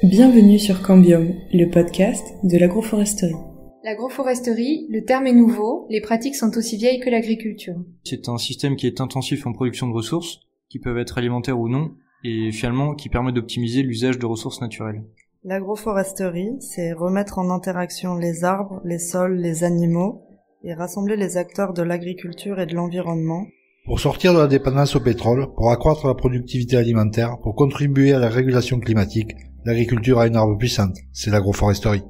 Bienvenue sur Cambium, le podcast de l'agroforesterie. L'agroforesterie, le terme est nouveau, les pratiques sont aussi vieilles que l'agriculture. C'est un système qui est intensif en production de ressources, qui peuvent être alimentaires ou non, et finalement qui permet d'optimiser l'usage de ressources naturelles. L'agroforesterie, c'est remettre en interaction les arbres, les sols, les animaux, et rassembler les acteurs de l'agriculture et de l'environnement. Pour sortir de la dépendance au pétrole, pour accroître la productivité alimentaire, pour contribuer à la régulation climatique, l'agriculture a une arme puissante, c'est l'agroforesterie.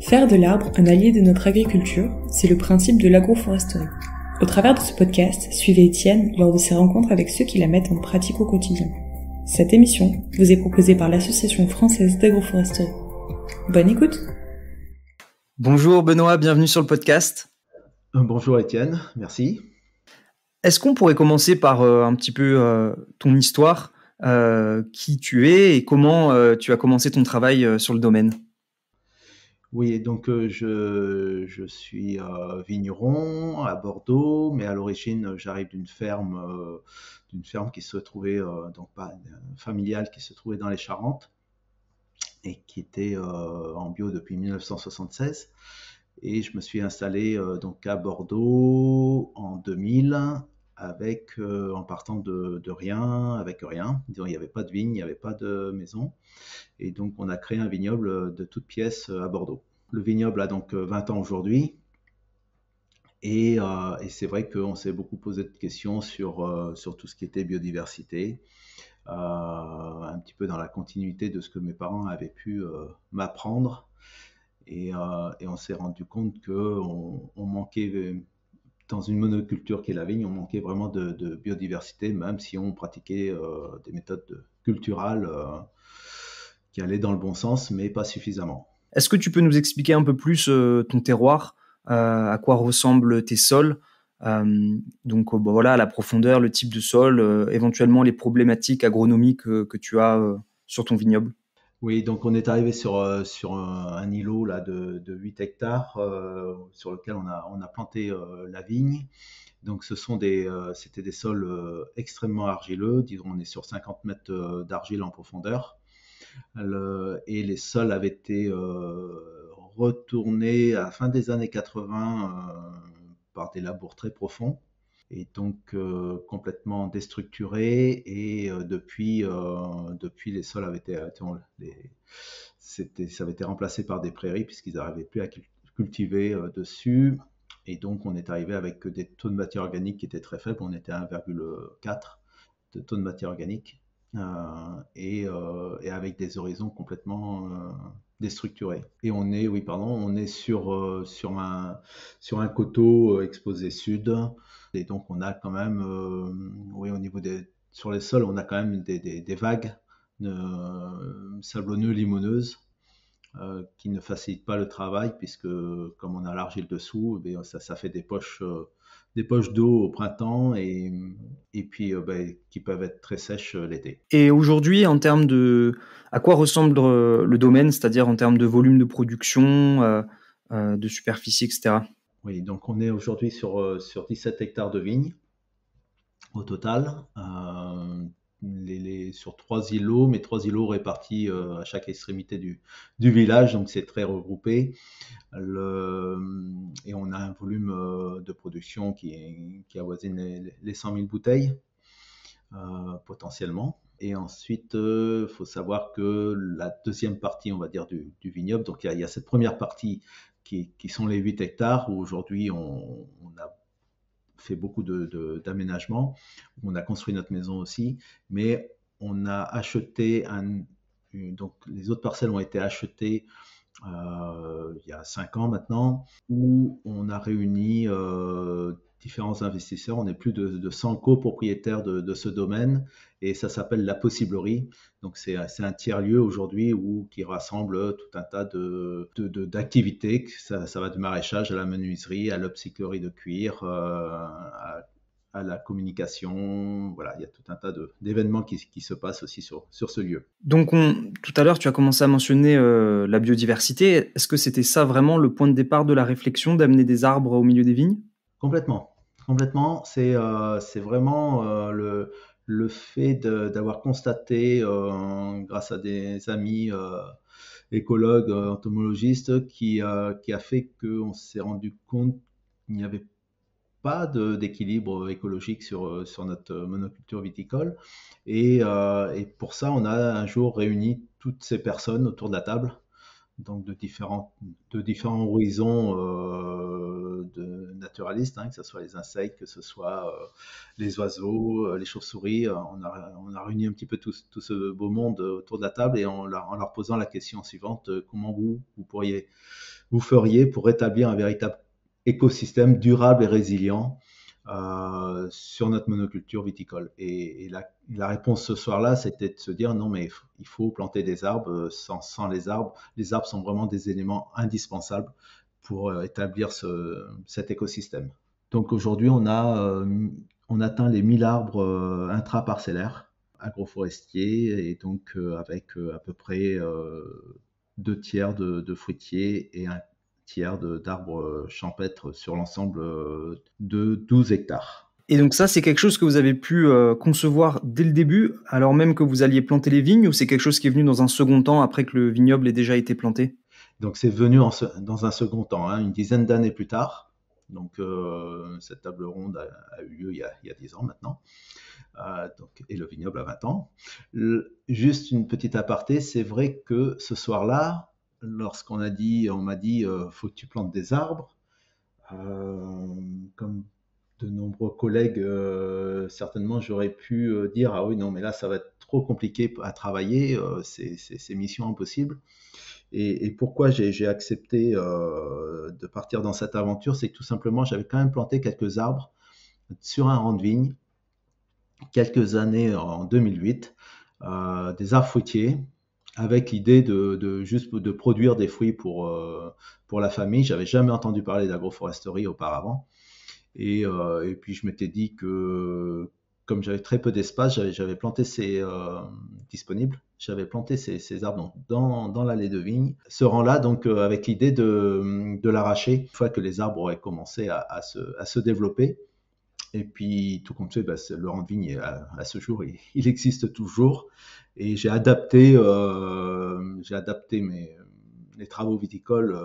Faire de l'arbre un allié de notre agriculture, c'est le principe de l'agroforesterie. Au travers de ce podcast, suivez Étienne lors de ses rencontres avec ceux qui la mettent en pratique au quotidien. Cette émission vous est proposée par l'Association française d'agroforesterie. Bonne écoute! Bonjour Benoît, bienvenue sur le podcast. Bonjour Étienne, merci. Est-ce qu'on pourrait commencer par un petit peu ton histoire, qui tu es et comment tu as commencé ton travail sur le domaine? Oui, donc je suis vigneron à Bordeaux, mais à l'origine j'arrive d'une ferme qui se trouvait donc pas familiale, qui se trouvait dans les Charentes et qui était en bio depuis 1976. Et je me suis installé donc à Bordeaux en 2000 en partant de rien, avec rien. Disons, il n'y avait pas de vigne, il n'y avait pas de maison. Et donc, on a créé un vignoble de toutes pièces à Bordeaux. Le vignoble a donc 20 ans aujourd'hui. Et c'est vrai qu'on s'est beaucoup posé de questions sur tout ce qui était biodiversité. Un petit peu dans la continuité de ce que mes parents avaient pu m'apprendre. Et on s'est rendu compte qu'on manquait, dans une monoculture qui est la vigne, on manquait vraiment de biodiversité, même si on pratiquait des méthodes culturales qui allaient dans le bon sens, mais pas suffisamment. Est-ce que tu peux nous expliquer un peu plus ton terroir, à quoi ressemblent tes sols, donc voilà, la profondeur, le type de sol, éventuellement les problématiques agronomiques que tu as sur ton vignoble? Oui, donc on est arrivé sur un îlot là, de 8 hectares sur lequel on a planté la vigne. Donc c'était des sols extrêmement argileux. Disons, on est sur 50 mètres d'argile en profondeur. Et les sols avaient été retournés à la fin des années 80 par des labours très profonds. Et donc complètement déstructuré, et depuis les sols avaient été ça avait été remplacé par des prairies puisqu'ils n'arrivaient plus à cultiver dessus, et donc on est arrivé avec des taux de matière organique qui étaient très faibles. On était à 1,4 de taux de matière organique et avec des horizons complètement déstructurés. Et on est sur un coteau exposé sud. Et donc, on a quand même, sur les sols, on a quand même des vagues sablonneuses, limoneuses, qui ne facilitent pas le travail, puisque comme on a l'argile dessous, ça fait des poches d'eau au printemps, et puis qui peuvent être très sèches l'été. Et aujourd'hui, à quoi ressemble le domaine, c'est-à-dire en termes de volume de production, de superficie, etc.? Oui, donc on est aujourd'hui sur 17 hectares de vignes au total, sur 3 îlots, mais 3 îlots répartis à chaque extrémité du village, donc c'est très regroupé. Et on a un volume de production qui avoisine les 100 000 bouteilles potentiellement. Et ensuite, faut savoir que la deuxième partie, on va dire, du vignoble, donc il y a cette première partie qui sont les 8 hectares, où aujourd'hui on a fait beaucoup d'aménagements, où on a construit notre maison aussi, mais on a acheté donc les autres parcelles ont été achetées il y a 5 ans maintenant, où on a réuni différents investisseurs. On est plus de 100 copropriétaires de ce domaine, et ça s'appelle la Possiblerie. Donc c'est un tiers-lieu aujourd'hui qui rassemble tout un tas d'activités. Ça va du maraîchage à la menuiserie, à l'upcyclerie de cuir, à la communication. Voilà, il y a tout un tas d'événements qui se passent aussi sur ce lieu. Donc tout à l'heure, tu as commencé à mentionner la biodiversité. Est-ce que c'était ça vraiment le point de départ de la réflexion, d'amener des arbres au milieu des vignes? Complètement. C'est vraiment le fait d'avoir constaté, grâce à des amis écologues, entomologistes, qui a fait qu'on s'est rendu compte qu'il n'y avait pas d'équilibre écologique sur notre monoculture viticole. Et pour ça, on a un jour réuni toutes ces personnes autour de la table, donc de différents horizons de naturalistes, hein, que ce soit les insectes, que ce soit les oiseaux, les chauves-souris. On a réuni un petit peu tout ce beau monde autour de la table et en leur posant la question suivante: comment vous feriez pour rétablir un véritable écosystème durable et résilient sur notre monoculture viticole? Et la réponse ce soir-là, c'était de se dire non, mais il faut planter des arbres. Sans les arbres sont vraiment des éléments indispensables pour établir cet écosystème. Donc aujourd'hui, on atteint les 1000 arbres intraparcellaires agroforestiers, et donc avec à peu près 2/3 de fruitiers et 1/3 d'arbres champêtres sur l'ensemble de 12 hectares. Et donc ça, c'est quelque chose que vous avez pu concevoir dès le début, alors même que vous alliez planter les vignes, ou c'est quelque chose qui est venu dans un second temps, après que le vignoble ait déjà été planté? Donc c'est venu dans un second temps, hein, une dizaine d'années plus tard. Donc cette table ronde a eu lieu il y a 10 ans maintenant. Et le vignoble a 20 ans. Juste une petite aparté, c'est vrai que ce soir-là, lorsqu'on m'a dit faut que tu plantes des arbres, comme de nombreux collègues, certainement j'aurais pu dire ah oui, non, mais là ça va être trop compliqué à travailler, c'est mission impossible. Et pourquoi j'ai accepté de partir dans cette aventure, c'est que tout simplement j'avais quand même planté quelques arbres sur un rang de vigne quelques années en 2008, des arbres fruitiers, avec l'idée juste de produire des fruits pour la famille. J'avais jamais entendu parler d'agroforesterie auparavant, et puis je m'étais dit que comme j'avais très peu d'espace, j'avais planté disponibles. J'avais planté ces arbres dans l'allée de vigne. Ce rang-là, donc, avec l'idée de l'arracher une fois que les arbres auraient commencé à se développer. Et puis, tout compte fait, le rang de vigne, à ce jour, il existe toujours. Et j'ai adapté les travaux viticoles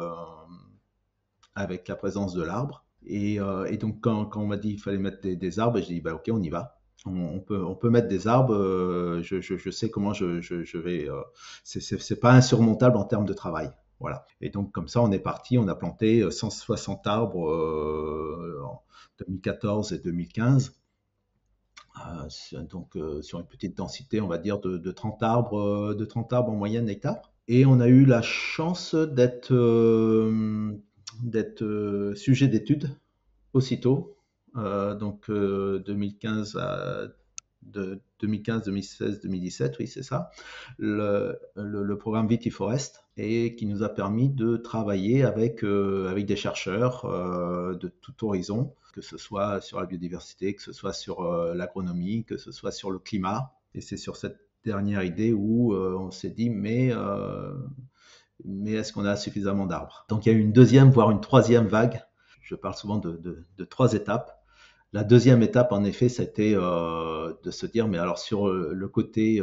avec la présence de l'arbre. Et donc, quand on m'a dit qu'il fallait mettre des arbres, j'ai dit, ok, on y va. On peut mettre des arbres. Je sais comment je vais. C'est pas insurmontable en termes de travail. Voilà. Et donc, comme ça, on est parti. On a planté 160 arbres en 2014 et 2015. Donc, sur une petite densité, on va dire, de 30 arbres en moyenne hectare. Et on a eu la chance d'être sujet d'étude aussitôt. Donc 2015, 2016, 2017, oui, c'est ça, le programme Vitiforest, et qui nous a permis de travailler avec des chercheurs de tout horizon, que ce soit sur la biodiversité, que ce soit sur l'agronomie, que ce soit sur le climat. Et c'est sur cette dernière idée où on s'est dit mais est-ce qu'on a suffisamment d'arbres? Donc il y a eu une deuxième, voire une troisième vague. Je parle souvent de 3 étapes. La deuxième étape, en effet, c'était de se dire, mais alors sur le côté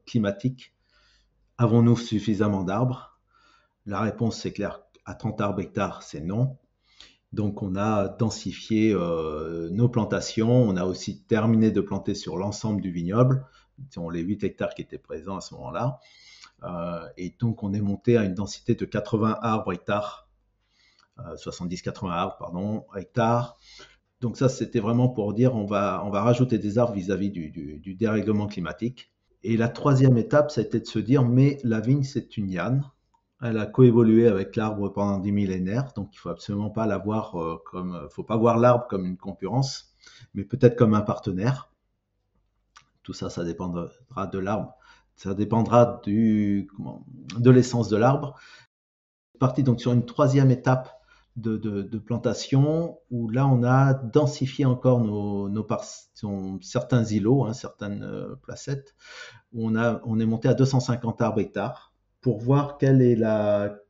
climatique, avons-nous suffisamment d'arbres? La réponse, c'est clair, à 30 arbres hectares, c'est non. Donc on a densifié nos plantations, on a aussi terminé de planter sur l'ensemble du vignoble, les 8 hectares qui étaient présents à ce moment-là. Et donc on est monté à une densité de 80 arbres hectares, 70-80 arbres, pardon, hectares. Donc ça, c'était vraiment pour dire on va rajouter des arbres vis-à-vis du dérèglement climatique. Et la troisième étape, ça a été de se dire mais la vigne, c'est une liane. Elle a coévolué avec l'arbre pendant des millénaires, donc il faut absolument pas faut pas voir l'arbre comme une concurrence, mais peut-être comme un partenaire. Tout ça, ça dépendra de l'arbre. Ça dépendra de l'essence de l'arbre. Parti donc sur une troisième étape de plantation, où là on a densifié encore certains îlots, hein, certaines placettes, où on est monté à 250 arbres hectares pour voir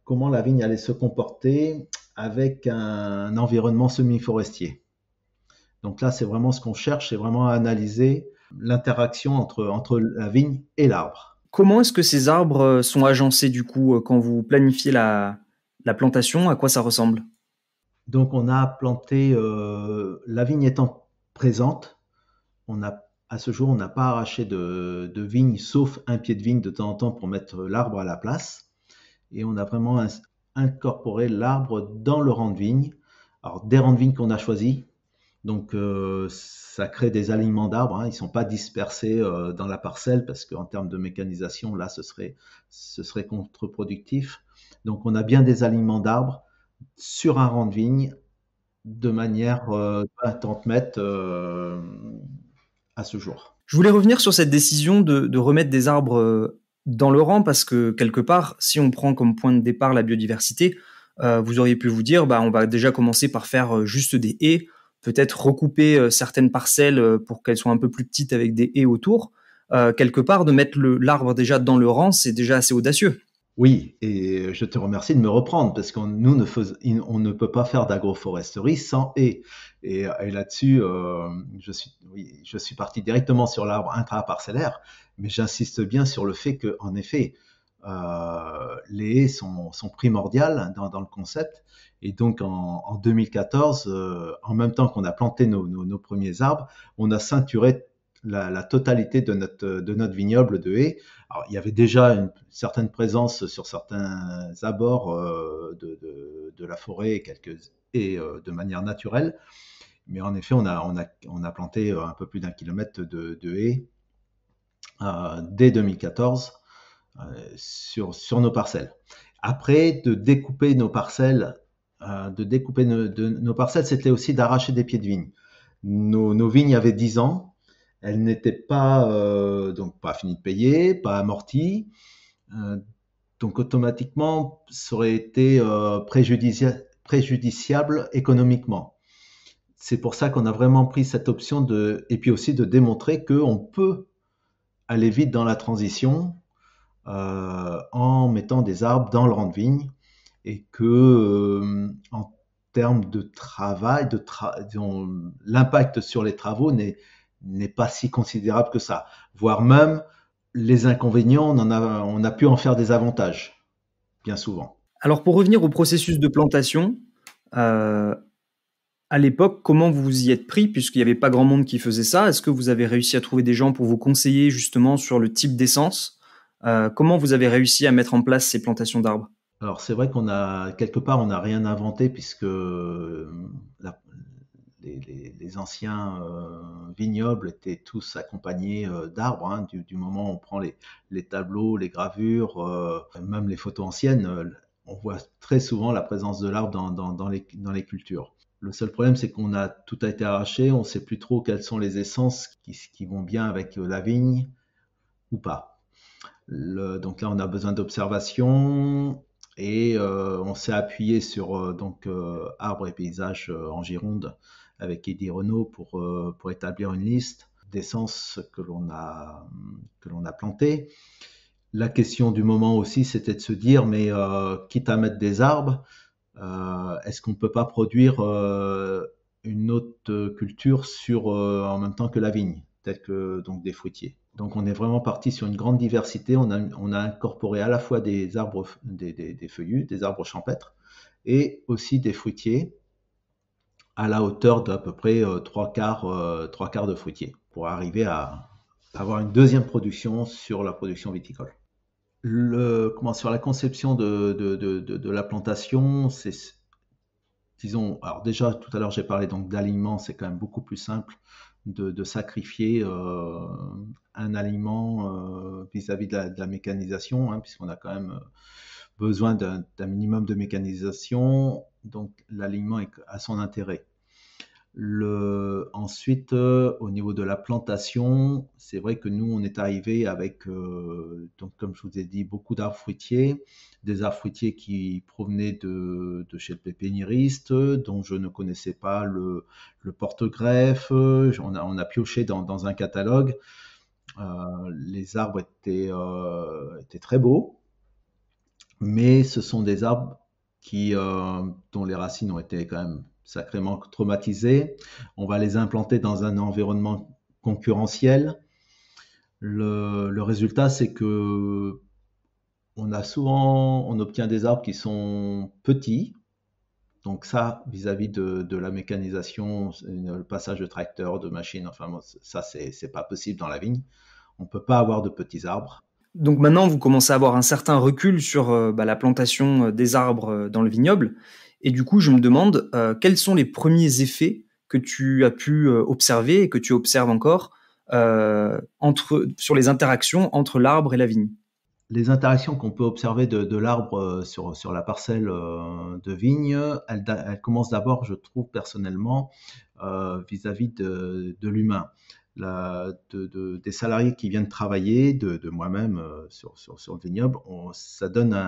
comment la vigne allait se comporter avec un environnement semi-forestier. Donc là, c'est vraiment ce qu'on cherche, c'est vraiment à analyser l'interaction entre la vigne et l'arbre. Comment est-ce que ces arbres sont agencés du coup quand vous planifiez la plantation? À quoi ça ressemble? Donc on a planté, la vigne étant présente, à ce jour, on n'a pas arraché de vigne, sauf un pied de vigne de temps en temps pour mettre l'arbre à la place. Et on a vraiment incorporé l'arbre dans le rang de vigne. Alors, des rangs de vigne qu'on a choisis. Donc, ça crée des alignements d'arbres. Ils ne sont pas dispersés dans la parcelle parce qu'en termes de mécanisation, là, ce serait contre-productif. Donc, on a bien des alignements d'arbres sur un rang de vigne de manière 20-30 mètres à ce jour. Je voulais revenir sur cette décision de remettre des arbres dans le rang parce que quelque part, si on prend comme point de départ la biodiversité, vous auriez pu vous dire, on va déjà commencer par faire juste des haies, peut-être recouper certaines parcelles pour qu'elles soient un peu plus petites avec des haies autour. Quelque part, de mettre l'arbre déjà dans le rang, c'est déjà assez audacieux. Oui, et je te remercie de me reprendre parce qu'on ne peut pas faire d'agroforesterie sans haies. Et là-dessus, je suis parti directement sur l'arbre intraparcellaire, mais j'insiste bien sur le fait que, en effet, les haies sont primordiales dans le concept. Et donc en 2014, en même temps qu'on a planté nos premiers arbres, on a ceinturé la totalité de notre vignoble de haies. Alors, il y avait déjà une certaine présence sur certains abords de la forêt et quelques haies de manière naturelle. Mais en effet, on a planté un peu plus d'1 kilomètre de haies dès 2014 sur nos parcelles. Après, de découper nos parcelles, nos parcelles, c'était aussi d'arracher des pieds de vigne. Nos vignes avaient 10 ans. Elles n'étaient pas donc pas finies de payer, pas amorties. Donc automatiquement, ça aurait été préjudiciable économiquement. C'est pour ça qu'on a vraiment pris cette option et puis aussi de démontrer qu'on peut aller vite dans la transition en mettant des arbres dans le rang de vigne et que en termes de travail, l'impact sur les travaux n'est pas si considérable que ça. Voire même, les inconvénients, on a pu en faire des avantages, bien souvent. Alors pour revenir au processus de plantation, à l'époque, comment vous vous y êtes pris, puisqu'il n'y avait pas grand monde qui faisait ça? Est-ce que vous avez réussi à trouver des gens pour vous conseiller justement sur le type d'essence? Comment vous avez réussi à mettre en place ces plantations d'arbres? Alors c'est vrai qu'on n'a rien inventé puisque les anciens vignobles étaient tous accompagnés d'arbres. Du moment où on prend les tableaux, les gravures, même les photos anciennes, on voit très souvent la présence de l'arbre dans les cultures. Le seul problème, c'est tout a été arraché, on ne sait plus trop quelles sont les essences qui vont bien avec la vigne ou pas. Donc là, on a besoin d'observation et on s'est appuyé sur Arbres et paysages en Gironde avec Eddie Renaud pour établir une liste d'essences que l'on a plantées. La question du moment aussi, c'était de se dire, mais quitte à mettre des arbres, est-ce qu'on ne peut pas produire une autre culture en même temps que la vigne, telle que donc des fruitiers. Donc on est vraiment parti sur une grande diversité. On a incorporé à la fois des arbres, des feuillus, des arbres champêtres, et aussi des fruitiers à la hauteur d'à peu près 3/4 de fruitiers, pour arriver à avoir une deuxième production sur la production viticole. Sur la conception de la plantation, disons, alors déjà tout à l'heure j'ai parlé donc d'alignement, c'est quand même beaucoup plus simple de sacrifier un aliment vis-à-vis de la mécanisation, puisqu'on a quand même besoin d'un minimum de mécanisation, donc l'alignement a son intérêt. Ensuite, au niveau de la plantation, c'est vrai que nous, on est arrivé avec, donc comme je vous ai dit, beaucoup d'arbres fruitiers, des arbres fruitiers qui provenaient de chez le pépiniériste, dont je ne connaissais pas le porte-greffe. On a pioché dans un catalogue. Les arbres étaient très beaux, mais ce sont des arbres dont les racines ont été quand même sacrément traumatisés. On va les implanter dans un environnement concurrentiel. Le résultat, c'est que on obtient des arbres qui sont petits. Donc ça, vis-à-vis de la mécanisation, le passage de tracteurs, de machines, enfin ça c'est pas possible dans la vigne. On peut pas avoir de petits arbres. Donc maintenant, vous commencez à avoir un certain recul sur la plantation des arbres dans le vignoble. Et du coup, je me demande quels sont les premiers effets que tu as pu observer et que tu observes encore sur les interactions entre l'arbre et la vigne. Les interactions qu'on peut observer de l'arbre sur la parcelle de vigne, elles commencent d'abord, je trouve personnellement, vis-à-vis de l'humain. Des salariés qui viennent travailler, de moi-même sur le vignoble, ça donne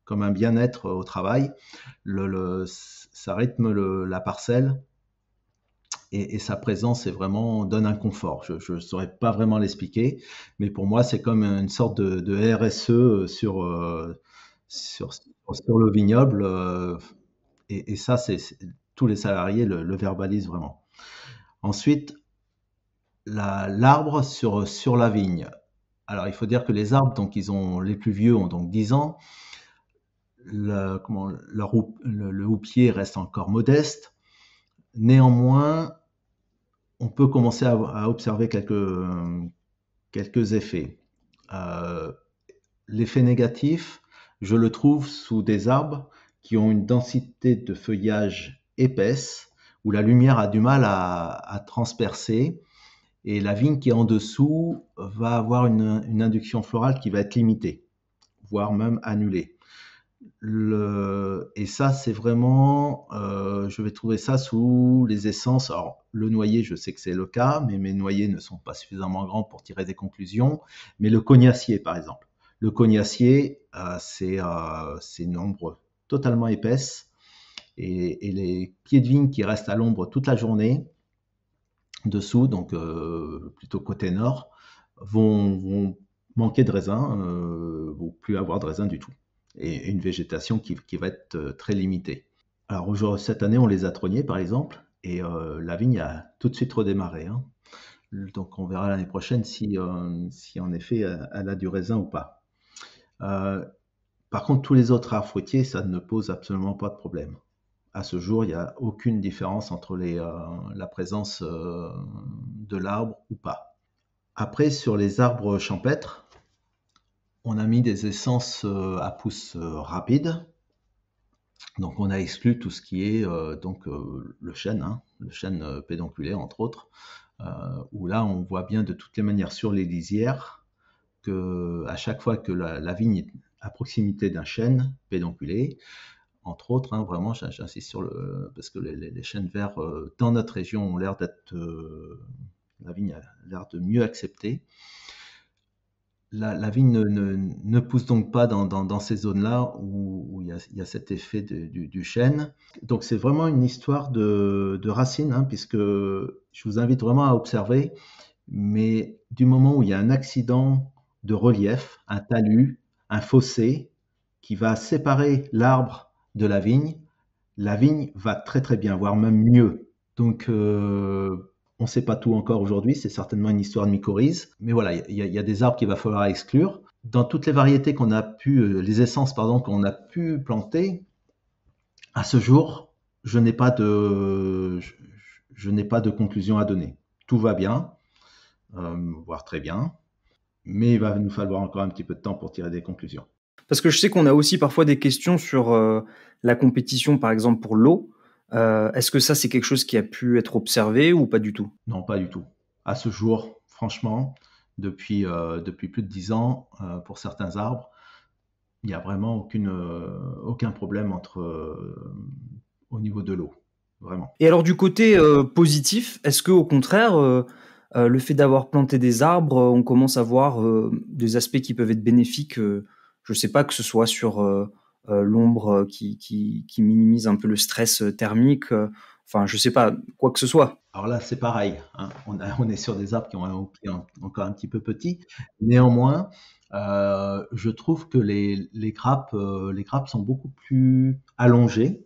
comme un bien-être au travail. Ça rythme la parcelle et sa présence donne un confort. Je ne saurais pas vraiment l'expliquer, mais pour moi c'est comme une sorte de RSE sur le vignoble et ça tous les salariés le verbalisent vraiment. Ensuite, l'arbre sur la vigne. Alors, il faut dire que les arbres, donc, les plus vieux ont donc 10 ans. Le houppier reste encore modeste. Néanmoins, on peut commencer à observer quelques effets. L'effet négatif, je le trouve sous des arbres qui ont une densité de feuillage épaisse, où la lumière a du mal à transpercer. Et la vigne qui est en dessous va avoir une induction florale qui va être limitée, voire même annulée. Et ça, c'est vraiment, je vais trouver ça sous les essences. Alors, le noyer, je sais que c'est le cas, mais mes noyers ne sont pas suffisamment grands pour tirer des conclusions. Mais le cognacier, par exemple. Le cognacier, c'est une ombre totalement épaisse. Et les pieds de vigne qui restent à l'ombre toute la journée, dessous, donc plutôt côté nord, vont manquer de raisin, ou plus avoir de raisin du tout. Et une végétation qui va être très limitée. Alors cette année, on les a trognés, par exemple, et la vigne a tout de suite redémarré. Hein. Donc on verra l'année prochaine si en effet elle a du raisin ou pas. Par contre, tous les autres arbres fruitiers, ça ne pose absolument pas de problème. À ce jour, il n'y a aucune différence entre la présence de l'arbre ou pas. Après, sur les arbres champêtres, on a mis des essences à pousse rapide. Donc, on a exclu tout ce qui est le chêne, le chêne pédonculé, entre autres, où là, on voit bien de toutes les manières sur les lisières qu'à chaque fois que la vigne est à proximité d'un chêne pédonculé, entre autres, vraiment, j'insiste parce que les chênes verts dans notre région ont l'air d'être, la vigne a l'air de mieux accepter. La vigne ne pousse donc pas dans ces zones-là où il y a cet effet du chêne. Donc c'est vraiment une histoire de racines, puisque je vous invite vraiment à observer, mais du moment où il y a un accident de relief, un talus, un fossé qui va séparer l'arbre de la vigne va très très bien, voire même mieux. Donc on ne sait pas tout encore aujourd'hui, c'est certainement une histoire de mycorhize, mais voilà, il y a des arbres qu'il va falloir exclure. Dans toutes les variétés les essences qu'on a pu planter, à ce jour, je n'ai pas de conclusion à donner. Tout va bien, voire très bien, mais il va nous falloir encore un petit peu de temps pour tirer des conclusions. Parce que je sais qu'on a aussi parfois des questions sur la compétition, par exemple pour l'eau. Est-ce que ça, c'est quelque chose qui a pu être observé ou pas du tout? Non, pas du tout. À ce jour, franchement, depuis plus de 10 ans, pour certains arbres, il n'y a vraiment aucun problème au niveau de l'eau, vraiment. Et alors du côté positif, est-ce que au contraire, le fait d'avoir planté des arbres, on commence à voir des aspects qui peuvent être bénéfiques, je ne sais pas, que ce soit sur l'ombre qui minimise un peu le stress thermique, enfin je ne sais pas, quoi que ce soit. Alors là, c'est pareil, on est sur des arbres qui ont un pied encore un petit peu petit. Néanmoins, je trouve que les grappes sont beaucoup plus allongées.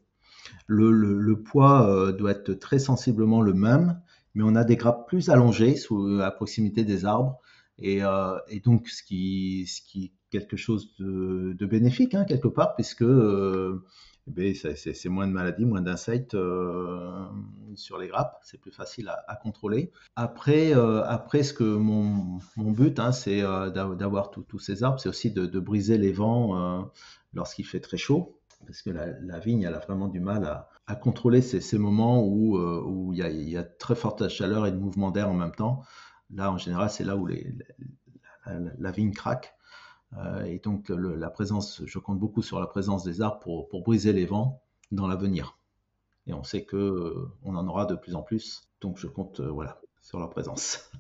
Le poids doit être très sensiblement le même mais on a des grappes plus allongées à proximité des arbres, et donc ce qui est quelque chose de bénéfique, hein, quelque part, puisque c'est moins de maladies, moins d'insectes sur les grappes, c'est plus facile à contrôler. Après, ce que mon but, hein, c'est d'avoir tous ces arbres, c'est aussi de briser les vents lorsqu'il fait très chaud, parce que la vigne, elle a vraiment du mal à contrôler ces moments où il y a très forte chaleur et de mouvement d'air en même temps. Là, en général, c'est là où la vigne craque. Et donc, je compte beaucoup sur la présence des arbres pour briser les vents dans l'avenir. Et on sait qu'on en aura de plus en plus. Donc, je compte sur leur présence.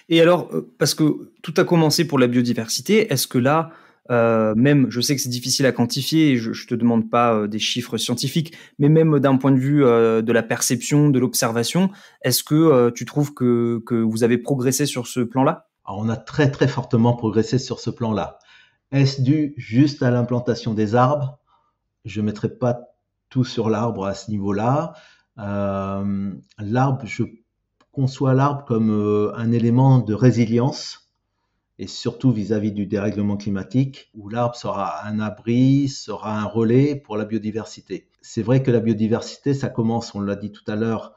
Et alors, parce que tout a commencé pour la biodiversité, est-ce que là, même, je sais que c'est difficile à quantifier, je te demande pas des chiffres scientifiques, mais même d'un point de vue de la perception, de l'observation, est-ce que tu trouves que vous avez progressé sur ce plan-là? Alors, on a très très fortement progressé sur ce plan-là. Est-ce dû juste à l'implantation des arbres? Je ne mettrai pas tout sur l'arbre à ce niveau-là. L'arbre, je conçois l'arbre comme un élément de résilience, et surtout vis-à-vis du dérèglement climatique, où l'arbre sera un abri, sera un relais pour la biodiversité. C'est vrai que la biodiversité, ça commence, on l'a dit tout à l'heure,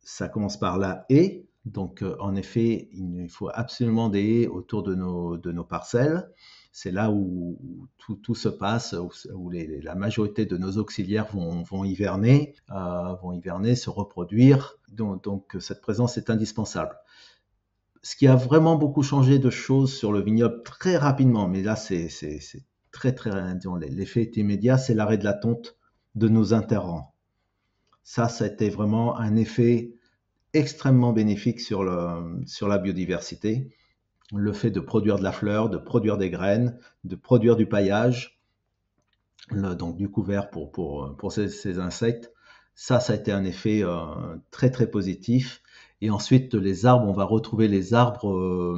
ça commence par la haie. Donc, en effet, il faut absolument des haies autour de nos parcelles. C'est là où tout se passe, où la majorité de nos auxiliaires vont hiverner, se reproduire. Donc, cette présence est indispensable. Ce qui a vraiment beaucoup changé de choses sur le vignoble très rapidement, mais là, c'est très, très, l'effet est immédiat, c'est l'arrêt de la tonte de nos interrants. Ça a été vraiment un effet extrêmement bénéfique sur la biodiversité. Le fait de produire de la fleur, de produire des graines, de produire du paillage, donc du couvert pour ces insectes, ça a été un effet très très positif. Et ensuite, les arbres, on va retrouver les arbres,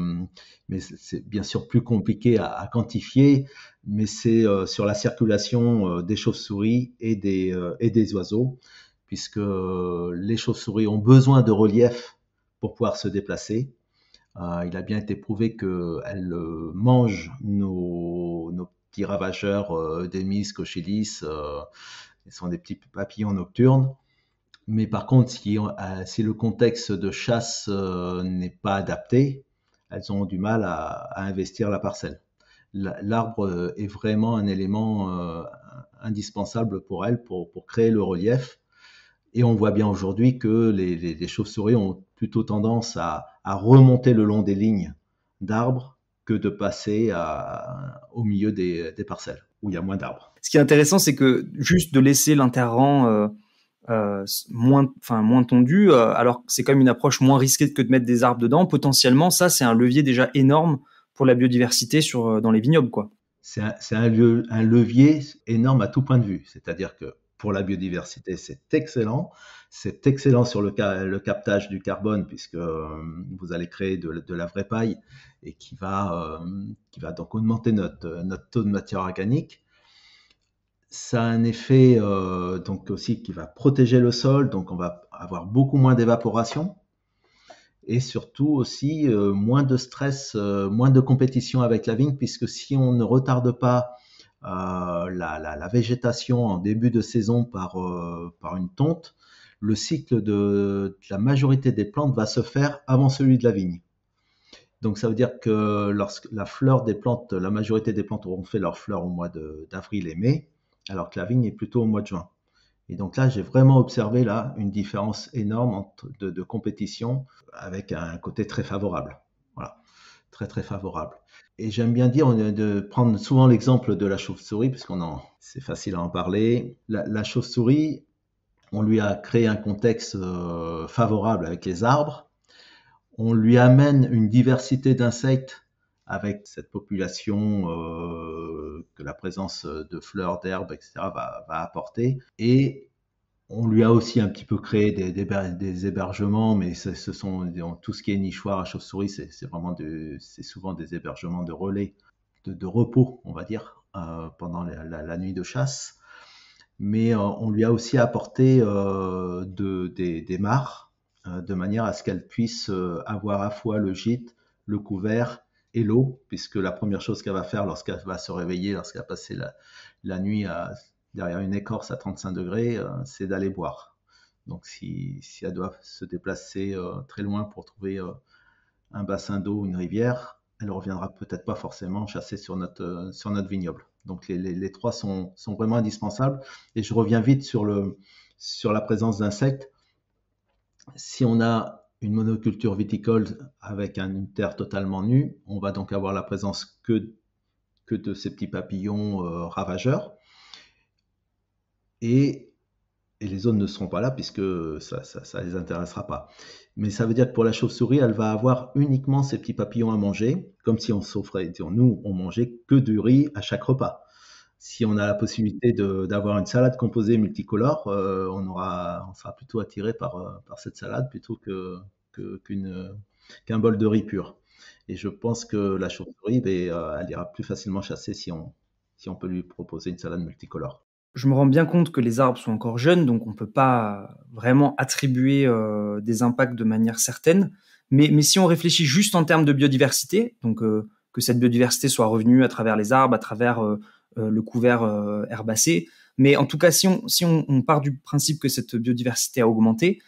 mais c'est bien sûr plus compliqué à quantifier, mais c'est sur la circulation des chauves-souris et des oiseaux, puisque les chauves-souris ont besoin de relief pour pouvoir se déplacer. Il a bien été prouvé qu'elles mangent nos petits ravageurs Démis, Cochyllis, ce sont des petits papillons nocturnes. Mais par contre, si le contexte de chasse n'est pas adapté, elles ont du mal à investir la parcelle. L'arbre est vraiment un élément indispensable pour elles, pour créer le relief. Et on voit bien aujourd'hui que les chauves-souris ont plutôt tendance à remonter le long des lignes d'arbres que de passer au milieu des parcelles, où il y a moins d'arbres. Ce qui est intéressant, c'est que juste de laisser l'interrang moins tendu, alors que c'est quand même une approche moins risquée que de mettre des arbres dedans, potentiellement, ça, c'est un levier déjà énorme pour la biodiversité dans les vignobles, quoi. C'est un levier énorme à tout point de vue. C'est-à-dire que pour la biodiversité, c'est excellent. C'est excellent sur le captage du carbone, puisque vous allez créer de la vraie paille et qui va donc augmenter notre taux de matière organique. Ça a un effet donc aussi qui va protéger le sol, donc on va avoir beaucoup moins d'évaporation et surtout aussi moins de stress, moins de compétition avec la vigne, puisque si on ne retarde pas la végétation en début de saison par une tonte, le cycle de la majorité des plantes va se faire avant celui de la vigne. Donc ça veut dire que lorsque la majorité des plantes auront fait leurs fleurs au mois d'avril et mai, alors que la vigne est plutôt au mois de juin. Et donc là, j'ai vraiment observé une différence énorme de compétition avec un côté très favorable. Voilà, très très favorable. Et j'aime bien dire de prendre souvent l'exemple de la chauve-souris, parce c'est facile à en parler. La chauve-souris, on lui a créé un contexte favorable avec les arbres. On lui amène une diversité d'insectes avec cette population que la présence de fleurs, d'herbes, etc. va apporter. Et on lui a aussi un petit peu créé des hébergements, mais ce sont tout ce qui est nichoir à chauve-souris, c'est souvent des hébergements de relais, de repos, on va dire, pendant la nuit de chasse. Mais on lui a aussi apporté des mares de manière à ce qu'elle puisse avoir à la fois le gîte, le couvert et l'eau, puisque la première chose qu'elle va faire lorsqu'elle va se réveiller, lorsqu'elle a passé la nuit derrière une écorce à 35 degrés, c'est d'aller boire. Donc si elle doit se déplacer très loin pour trouver un bassin d'eau, une rivière, elle ne reviendra peut-être pas forcément chasser sur notre vignoble. Donc les trois sont vraiment indispensables. Et je reviens vite sur la présence d'insectes. Si on a une monoculture viticole avec une terre totalement nue, on va donc avoir la présence que de ces petits papillons ravageurs. Et les autres ne seront pas là puisque ça les intéressera pas. Mais ça veut dire que pour la chauve-souris, elle va avoir uniquement ces petits papillons à manger, comme si on s'offrait, nous, on mangeait que du riz à chaque repas. Si on a la possibilité d'avoir une salade composée multicolore, on sera plutôt attiré par cette salade plutôt qu'un bol de riz pur. Et je pense que la chauve-souris, elle ira plus facilement chasser si on peut lui proposer une salade multicolore. Je me rends bien compte que les arbres sont encore jeunes, donc on ne peut pas vraiment attribuer des impacts de manière certaine. Mais si on réfléchit juste en termes de biodiversité, donc que cette biodiversité soit revenue à travers les arbres, à travers le couvert herbacé, mais en tout cas, si on part du principe que cette biodiversité a augmenté,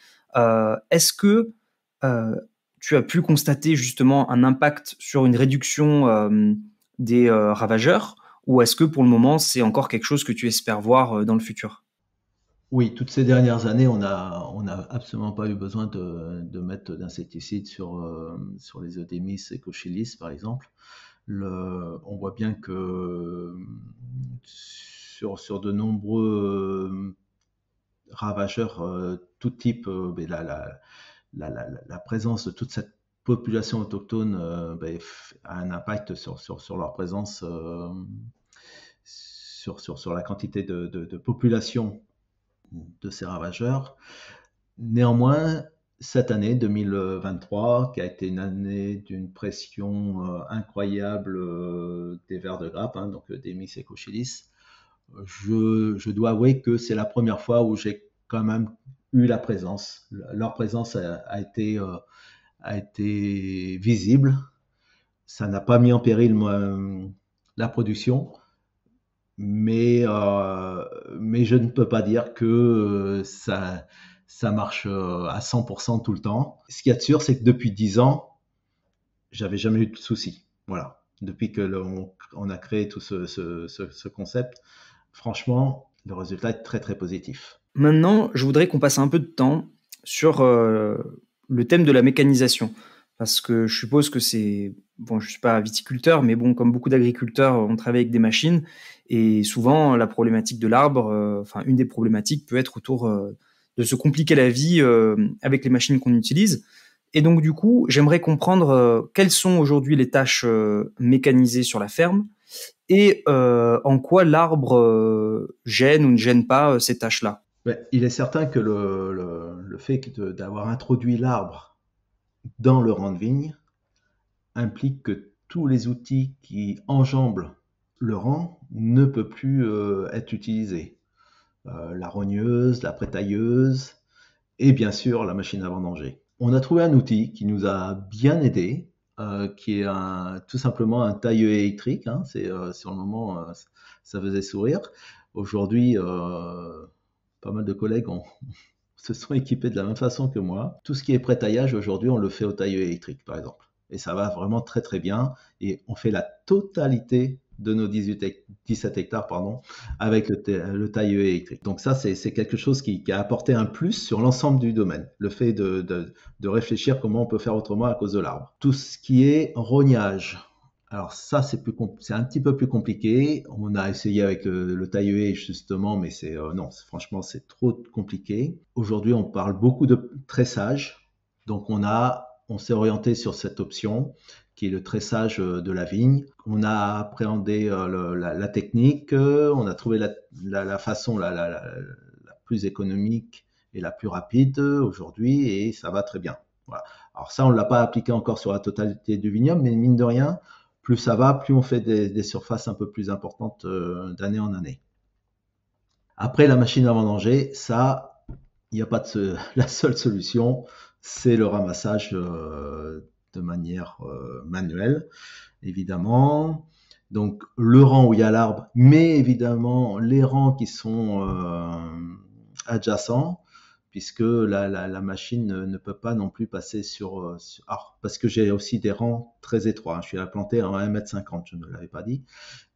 est-ce que tu as pu constater justement un impact sur une réduction des ravageurs? Ou est-ce que pour le moment, c'est encore quelque chose que tu espères voir dans le futur? Oui, toutes ces dernières années, on n'a absolument pas eu besoin de mettre d'insecticides sur les eudémies et cochilis, par exemple. On voit bien que sur de nombreux ravageurs, tout type, la présence de toute cette population autochtone a un impact sur leur présence, sur la quantité de population de ces ravageurs. Néanmoins, cette année 2023, qui a été une année d'une pression incroyable des vers de grappe, donc Eudémies et cochilis, je dois avouer que c'est la première fois où j'ai quand même eu la présence. Leur présence a été visible. Ça n'a pas mis en péril la production, mais je ne peux pas dire que ça marche à 100% tout le temps. Ce qu'il y a de sûr, c'est que depuis 10 ans, j'avais jamais eu de soucis. Voilà. Depuis on a créé tout ce concept, franchement, le résultat est très très positif. Maintenant, je voudrais qu'on passe un peu de temps sur le thème de la mécanisation. Parce que je suppose que bon, je suis pas viticulteur, mais bon, comme beaucoup d'agriculteurs, on travaille avec des machines. Et souvent, la problématique de l'arbre, une des problématiques peut être autour de se compliquer la vie avec les machines qu'on utilise. Et donc, du coup, j'aimerais comprendre quelles sont aujourd'hui les tâches mécanisées sur la ferme et en quoi l'arbre gêne ou ne gêne pas ces tâches-là. Il est certain que le fait d'avoir introduit l'arbre dans le rang de vigne implique que tous les outils qui enjambent le rang ne peuvent plus être utilisés. La rogneuse, la prétailleuse et bien sûr la machine à vendanger. On a trouvé un outil qui nous a bien aidé, qui est tout simplement un tailleux électrique. Sur le moment, ça faisait sourire. Aujourd'hui, pas mal de collègues se sont équipés de la même façon que moi. Tout ce qui est pré-taillage, aujourd'hui, on le fait au tailleux électrique, par exemple. Et ça va vraiment très très bien. Et on fait la totalité de nos 17 hectares avec le tailleux électrique. Donc ça, c'est quelque chose qui a apporté un plus sur l'ensemble du domaine. Le fait de réfléchir comment on peut faire autrement à cause de l'arbre. Tout ce qui est rognage. Alors ça, c'est un petit peu plus compliqué. On a essayé avec le tailleué justement, mais franchement, c'est trop compliqué. Aujourd'hui, on parle beaucoup de tressage. Donc on s'est orienté sur cette option qui est le tressage de la vigne. On a appréhendé la technique, on a trouvé la façon la plus économique et la plus rapide aujourd'hui et ça va très bien. Voilà. Alors ça, on ne l'a pas appliqué encore sur la totalité du vignoble, mais mine de rien, plus ça va, plus on fait des surfaces un peu plus importantes d'année en année. Après, la machine à vendanger, ça, il n'y a pas la seule solution, c'est le ramassage de manière manuelle, évidemment. Donc le rang où il y a l'arbre, mais évidemment les rangs qui sont adjacents, puisque la machine ne peut pas non plus passer parce que j'ai aussi des rangs très étroits. Je suis implanté à 1,50 m, je ne l'avais pas dit.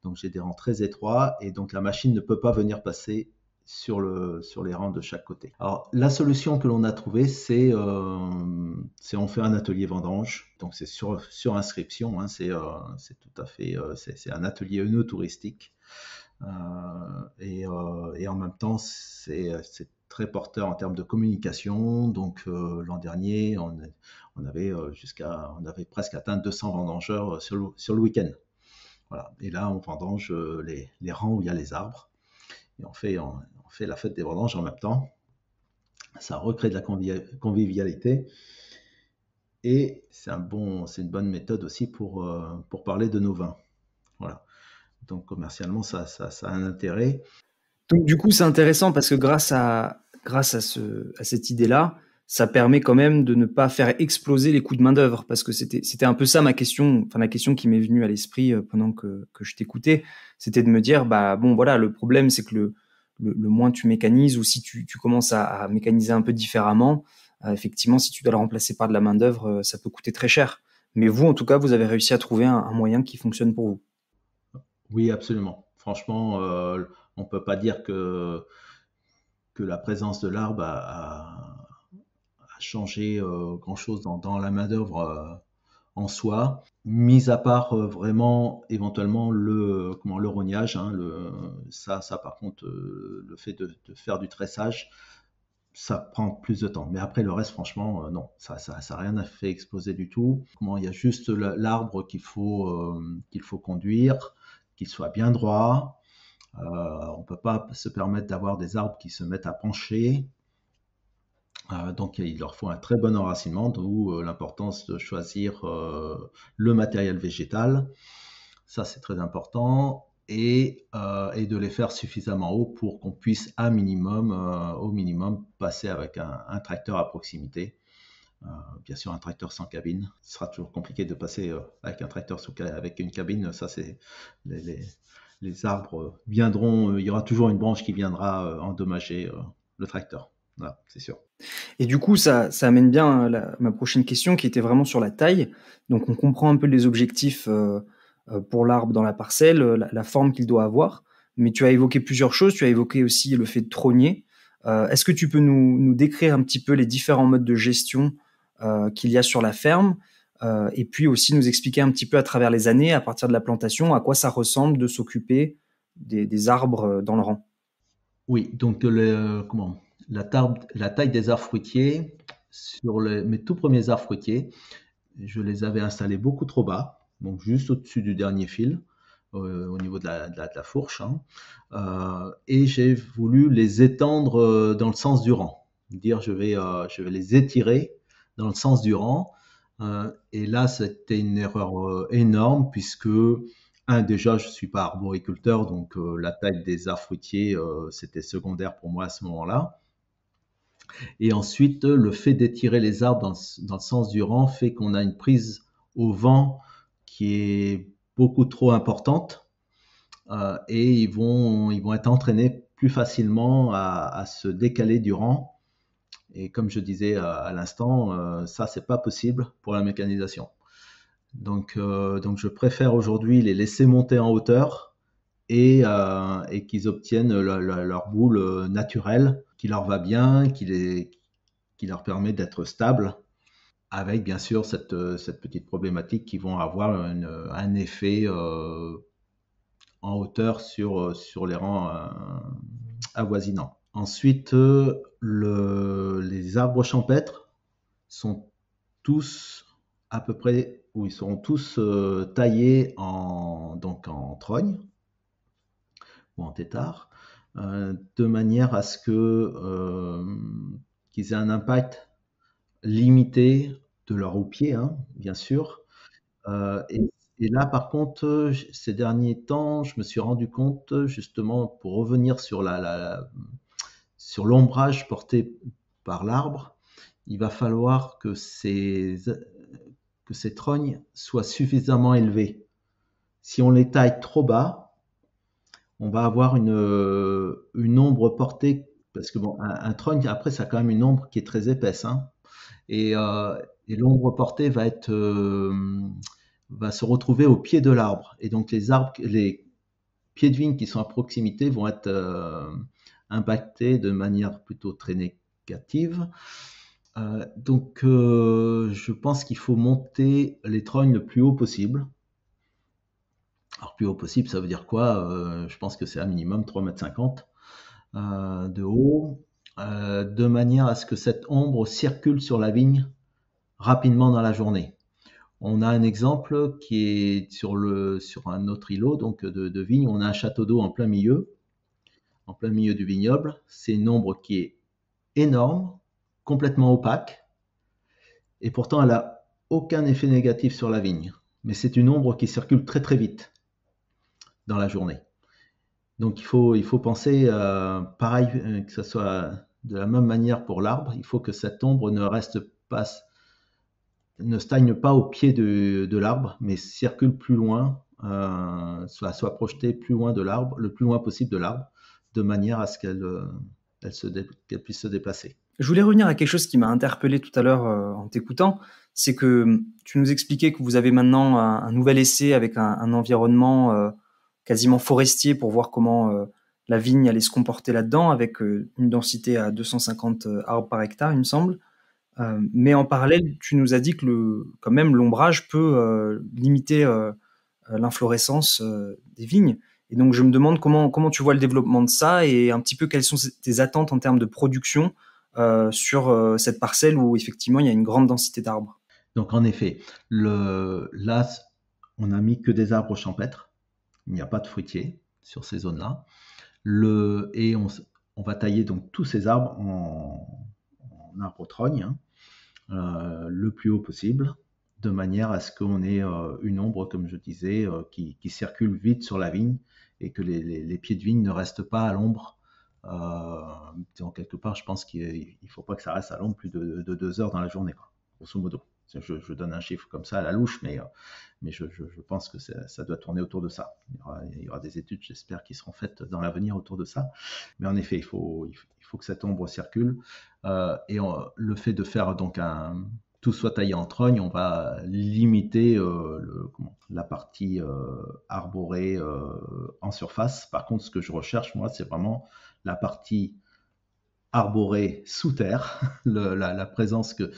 Donc j'ai des rangs très étroits et donc la machine ne peut pas venir passer sur les rangs de chaque côté. Alors la solution que l'on a trouvée, c'est on fait un atelier vendange. Donc c'est sur inscription, hein, c'est tout à fait, c'est un atelier œnotouristique. Et en même temps, c'est très porteur en termes de communication. Donc l'an dernier, on avait presque atteint 200 vendangeurs sur le week-end. Voilà. Et là, on vendange les rangs où il y a les arbres. Et on fait la fête des vendanges en même temps. Ça recrée de la convivialité. Et c'est une bonne méthode aussi pour parler de nos vins. Voilà. Donc commercialement, ça a un intérêt. Donc du coup, c'est intéressant parce que grâce à cette idée-là, ça permet quand même de ne pas faire exploser les coûts de main-d'œuvre, parce que c'était un peu ça ma question, enfin la question qui m'est venue à l'esprit pendant que je t'écoutais, c'était de me dire bon voilà, le problème c'est que le moins tu mécanises, ou si tu commences à mécaniser un peu différemment, effectivement si tu dois le remplacer par de la main-d'œuvre, ça peut coûter très cher. Mais vous, en tout cas, vous avez réussi à trouver un moyen qui fonctionne pour vous. Oui, absolument. Franchement, on peut pas dire que la présence de l'arbre a changé grand-chose dans la main-d'œuvre en soi, mis à part vraiment éventuellement le rognage, hein, ça par contre, le fait de faire du tressage, ça prend plus de temps. Mais après le reste, franchement, non, ça rien fait exploser du tout. Il y a juste l'arbre qu'il faut conduire, qu'il soit bien droit. On peut pas se permettre d'avoir des arbres qui se mettent à pencher. Donc il leur faut un très bon enracinement, d'où l'importance de choisir le matériel végétal. Ça, c'est très important. Et de les faire suffisamment haut pour qu'on puisse au minimum passer avec un tracteur à proximité. Bien sûr, un tracteur sans cabine. Ce sera toujours compliqué de passer avec un tracteur avec une cabine. Ça, c'est les arbres viendront. Il y aura toujours une branche qui viendra endommager le tracteur. Voilà, c'est sûr. Et du coup, ça amène bien ma prochaine question, qui était vraiment sur la taille. Donc, on comprend un peu les objectifs pour l'arbre dans la parcelle, la forme qu'il doit avoir. Mais tu as évoqué plusieurs choses. Tu as évoqué aussi le fait de trogner. Est-ce que tu peux nous décrire un petit peu les différents modes de gestion qu'il y a sur la ferme, et puis aussi nous expliquer un petit peu à travers les années, à partir de la plantation, à quoi ça ressemble de s'occuper des arbres dans le rang? Oui, donc la taille des arbres fruitiers, sur mes tout premiers arbres fruitiers, je les avais installés beaucoup trop bas, donc juste au-dessus du dernier fil, au niveau de la fourche, hein. Et j'ai voulu les étendre dans le sens du rang. Dire je vais les étirer dans le sens du rang. Et là, c'était une erreur énorme, puisque déjà, je suis pas arboriculteur, donc la taille des arbres fruitiers, c'était secondaire pour moi à ce moment-là. Et ensuite, le fait d'étirer les arbres dans le sens du rang fait qu'on a une prise au vent qui est beaucoup trop importante, et ils vont être entraînés plus facilement à se décaler du rang. Et comme je disais à l'instant, ça, c'est pas possible pour la mécanisation. Donc je préfère aujourd'hui les laisser monter en hauteur et qu'ils obtiennent leur boule naturelle, qui leur va bien, qui leur permet d'être stables, avec bien sûr cette petite problématique qu'ils vont avoir un effet en hauteur sur les rangs avoisinants. Ensuite, les arbres champêtres sont tous à peu près, ou ils seront tous taillés en trogne ou en tétard, de manière à ce qu'ils aient un impact limité de leur houppier, hein, bien sûr. Et là, par contre, ces derniers temps, je me suis rendu compte, justement, pour revenir sur sur l'ombrage porté par l'arbre, il va falloir que ces trognes soient suffisamment élevées. Si on les taille trop bas, on va avoir une ombre portée, parce que bon, un trogne, après, ça a quand même une ombre qui est très épaisse, hein, et l'ombre portée va se retrouver au pied de l'arbre. Et donc les pieds de vigne qui sont à proximité vont être impactés de manière plutôt très négative. Donc je pense qu'il faut monter les trognes le plus haut possible. Alors plus haut possible, ça veut dire quoi? Je pense que c'est un minimum 3,50 m de haut, de manière à ce que cette ombre circule sur la vigne rapidement dans la journée. On a un exemple qui est sur un autre îlot donc de vigne. On a un château d'eau en plein milieu du vignoble. C'est une ombre qui est énorme, complètement opaque, et pourtant elle n'a aucun effet négatif sur la vigne. Mais c'est une ombre qui circule très très vite dans la journée. Donc il faut penser pareil, que ce soit de la même manière pour l'arbre. Il faut que cette ombre ne stagne pas au pied de l'arbre, mais circule plus loin, soit projetée plus loin de l'arbre, le plus loin possible de l'arbre, de manière à ce qu'elle puisse se déplacer. Je voulais revenir à quelque chose qui m'a interpellé tout à l'heure en t'écoutant, c'est que tu nous expliquais que vous avez maintenant un nouvel essai avec un environnement quasiment forestier pour voir comment la vigne allait se comporter là-dedans, avec une densité à 250 arbres par hectare, il me semble. Mais en parallèle, tu nous as dit que quand même l'ombrage peut limiter l'inflorescence des vignes. Et donc je me demande comment tu vois le développement de ça et un petit peu quelles sont tes attentes en termes de production sur cette parcelle où effectivement il y a une grande densité d'arbres. Donc en effet, là on n'a mis que des arbres champêtres, il n'y a pas de fruitiers sur ces zones-là. Et on va tailler donc tous ces arbres en arbres trognes, hein, le plus haut possible, de manière à ce qu'on ait une ombre, comme je disais, qui circule vite sur la vigne et que les pieds de vigne ne restent pas à l'ombre. Donc quelque part, je pense qu'il ne faut pas que ça reste à l'ombre plus de 2 heures dans la journée, quoi, grosso modo. Je donne un chiffre comme ça à la louche, mais je pense que ça doit tourner autour de ça. Il y aura des études, j'espère, qui seront faites dans l'avenir autour de ça. Mais en effet, il faut que cette ombre circule. Le fait de faire donc tout soit taillé en trogne, on va limiter la partie arborée en surface. Par contre, ce que je recherche, moi, c'est vraiment la partie arborée sous terre, la présence que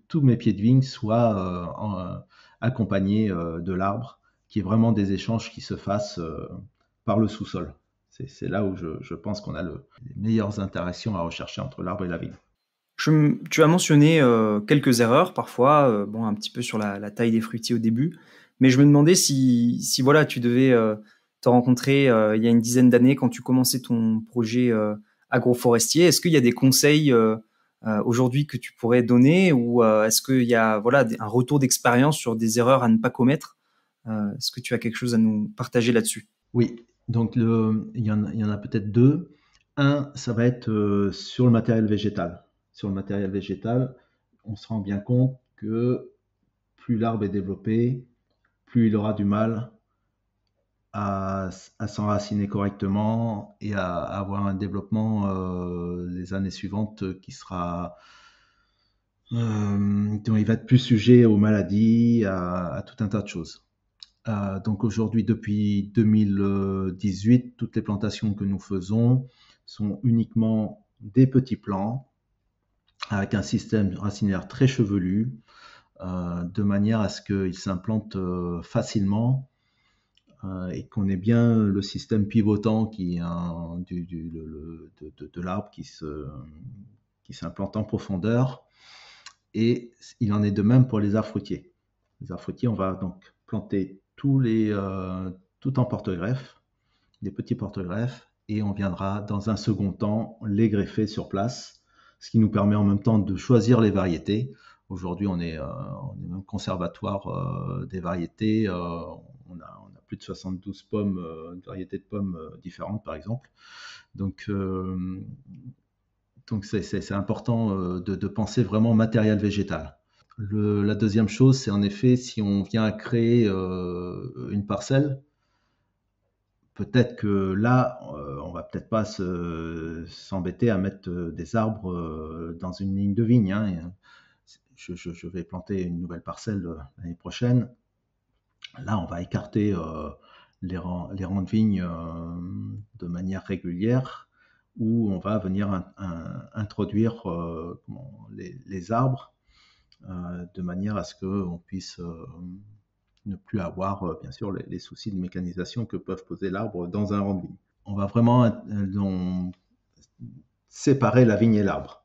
tous mes pieds de vigne soient accompagnés de l'arbre, qu'il y ait vraiment des échanges qui se fassent par le sous-sol. C'est là où je pense qu'on a les meilleures interactions à rechercher entre l'arbre et la vigne. Tu as mentionné quelques erreurs parfois, un petit peu sur la taille des fruitiers au début, mais je me demandais si voilà, tu devais te rencontrer il y a une dizaine d'années quand tu commençais ton projet agroforestier. Est-ce qu'il y a des conseils aujourd'hui que tu pourrais donner ou est-ce qu'il y a un retour d'expérience sur des erreurs à ne pas commettre? Est-ce que tu as quelque chose à nous partager là-dessus? Oui, donc il y en a peut-être deux. Un, ça va être sur le matériel végétal. Sur le matériel végétal, on se rend bien compte que plus l'arbre est développé, plus il aura du mal à s'enraciner correctement et à avoir un développement les années suivantes qui sera dont il va être plus sujet aux maladies, à tout un tas de choses. Donc aujourd'hui, depuis 2018, toutes les plantations que nous faisons sont uniquement des petits plants avec un système racinaire très chevelu, de manière à ce qu'il s'implante facilement et qu'on ait bien le système pivotant qui de l'arbre qui s'implante en profondeur. Et il en est de même pour les arbres fruitiers. Les arbres fruitiers, on va donc planter tout en porte-greffe, des petits porte-greffes, et on viendra dans un second temps les greffer sur place, ce qui nous permet en même temps de choisir les variétés. Aujourd'hui, on est même conservatoire des variétés. On a plus de 72 pommes, variétés de pommes différentes, par exemple. Donc Donc c'est important de penser vraiment matériel végétal. La deuxième chose, c'est en effet, si on vient à créer une parcelle, peut-être que là, on va peut-être pas s'embêter à mettre des arbres dans une ligne de vigne, hein. Je vais planter une nouvelle parcelle l'année prochaine. Là, on va écarter les rangs de vignes de manière régulière, où on va venir introduire les arbres de manière à ce qu'on puisse ne plus avoir, bien sûr, les soucis de mécanisation que peuvent poser l'arbre dans un rang de vigne. On va vraiment séparer la vigne et l'arbre.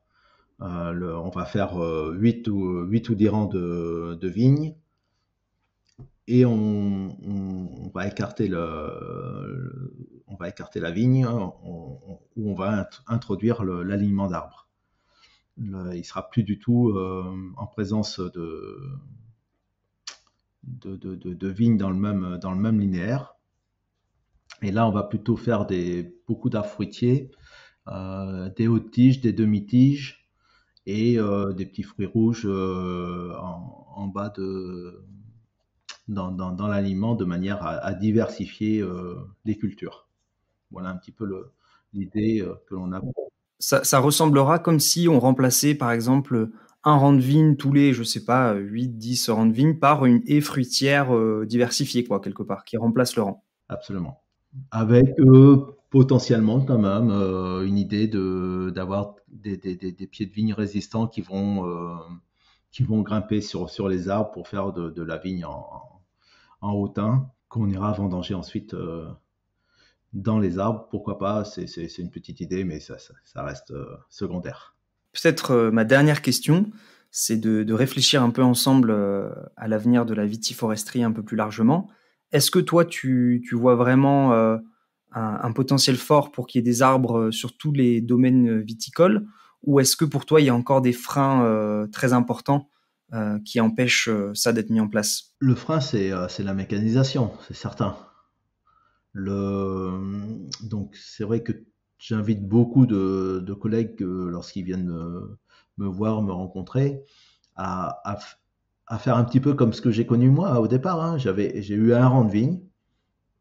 On va faire 8 ou 10 rangs de vignes, et on va écarter la vigne, où on va introduire l'alignement d'arbres. Il sera plus du tout en présence de vignes dans le même linéaire. Et là, on va plutôt faire beaucoup d'arbres fruitiers, des hautes tiges, des demi-tiges, et des petits fruits rouges en bas dans l'aliment, de manière à diversifier les cultures. Voilà un petit peu l'idée que l'on a. Ça ressemblera comme si on remplaçait, par exemple, un rang de vigne tous les, je sais pas, 8-10 rangs de vigne par une haie fruitière diversifiée, quoi, quelque part, qui remplace le rang. Absolument. Avec potentiellement quand même une idée d'avoir des pieds de vigne résistants qui vont grimper sur les arbres pour faire de la vigne en hautain, qu'on ira vendanger ensuite dans les arbres. Pourquoi pas, c'est une petite idée, mais ça reste secondaire. Peut-être ma dernière question, c'est de réfléchir un peu ensemble à l'avenir de la vitiforesterie un peu plus largement. Est-ce que toi, tu vois vraiment un potentiel fort pour qu'il y ait des arbres sur tous les domaines viticoles, ou est-ce que pour toi, il y a encore des freins très importants qui empêchent ça d'être mis en place? Le frein, c'est la mécanisation, c'est certain. Donc c'est vrai que j'invite beaucoup de collègues lorsqu'ils viennent me voir, me rencontrer, à faire un petit peu comme ce que j'ai connu moi au départ, hein. J'ai eu un rang de vigne.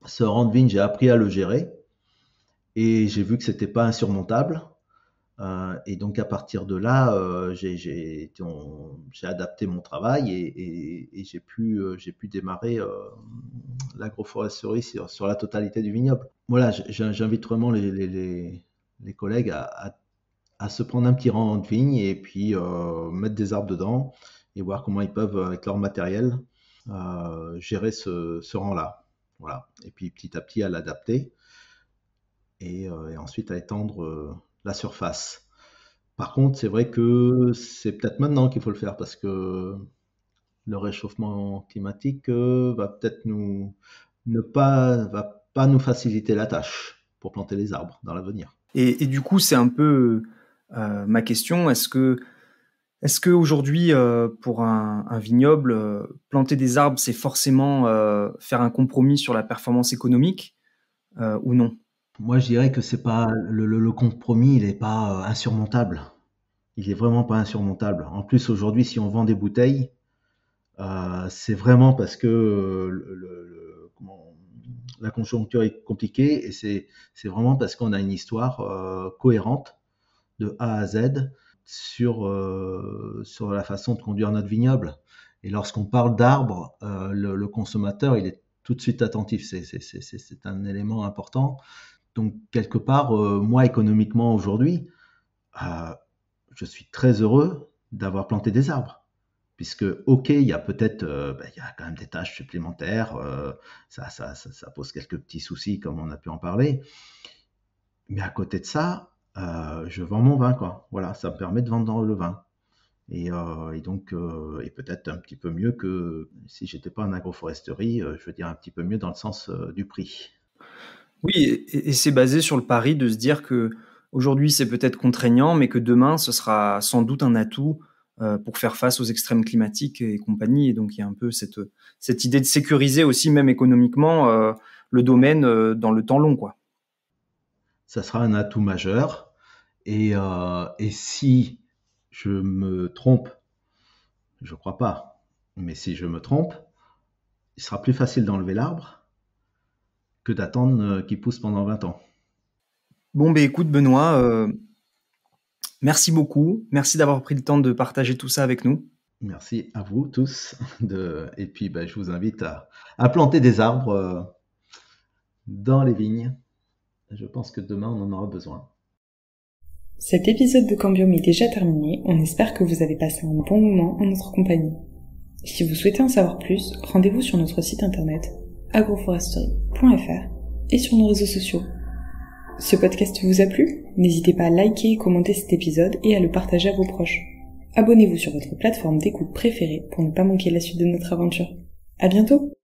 Ce rang de vigne, j'ai appris à le gérer, et j'ai vu que c'était pas insurmontable. Et donc à partir de là, j'ai adapté mon travail, et j'ai pu démarrer l'agroforesterie sur la totalité du vignoble. Voilà, j'invite vraiment les collègues à se prendre un petit rang de vigne, et puis mettre des arbres dedans, et voir comment ils peuvent, avec leur matériel, gérer ce rang-là. Voilà. Et puis petit à petit à l'adapter, et ensuite à étendre la surface. Par contre, c'est vrai que c'est peut-être maintenant qu'il faut le faire, parce que le réchauffement climatique va peut-être va pas nous faciliter la tâche pour planter les arbres dans l'avenir. Et du coup, c'est un peu ma question. Est-ce que aujourd'hui, pour un vignoble, planter des arbres, c'est forcément faire un compromis sur la performance économique ou non? Moi, je dirais que c'est pas le compromis, il n'est pas insurmontable. Il est vraiment pas insurmontable. En plus, aujourd'hui, si on vend des bouteilles, c'est vraiment parce que la conjoncture est compliquée, et c'est vraiment parce qu'on a une histoire cohérente de A à Z sur la façon de conduire notre vignoble. Et lorsqu'on parle d'arbres, le consommateur, il est tout de suite attentif. C'est un élément important. Donc, quelque part, moi, économiquement, aujourd'hui, je suis très heureux d'avoir planté des arbres. Puisque, ok, il y a peut-être, il y a quand même des tâches supplémentaires, ça pose quelques petits soucis, comme on a pu en parler. Mais à côté de ça, je vends mon vin, quoi. Voilà, ça me permet de vendre le vin. Et donc, et peut-être un petit peu mieux que si j'étais pas en agroforesterie, je veux dire un petit peu mieux dans le sens du prix. Oui, et c'est basé sur le pari de se dire que aujourd'hui c'est peut-être contraignant, mais que demain ce sera sans doute un atout pour faire face aux extrêmes climatiques et compagnie. Et donc il y a un peu cette idée de sécuriser aussi, même économiquement, le domaine dans le temps long, quoi. Ça sera un atout majeur. Et si je me trompe, je crois pas, mais si je me trompe, il sera plus facile d'enlever l'arbre que d'attendre qu'il pousse pendant 20 ans. Bon, écoute, Benoît, merci beaucoup. Merci d'avoir pris le temps de partager tout ça avec nous. Merci à vous tous. Et puis, je vous invite à planter des arbres dans les vignes. Je pense que demain, on en aura besoin. Cet épisode de Cambium est déjà terminé. On espère que vous avez passé un bon moment en notre compagnie. Si vous souhaitez en savoir plus, rendez-vous sur notre site internet agroforestery.fr et sur nos réseaux sociaux. Ce podcast vous a plu ? N'hésitez pas à liker et commenter cet épisode et à le partager à vos proches. Abonnez-vous sur votre plateforme d'écoute préférée pour ne pas manquer la suite de notre aventure. À bientôt!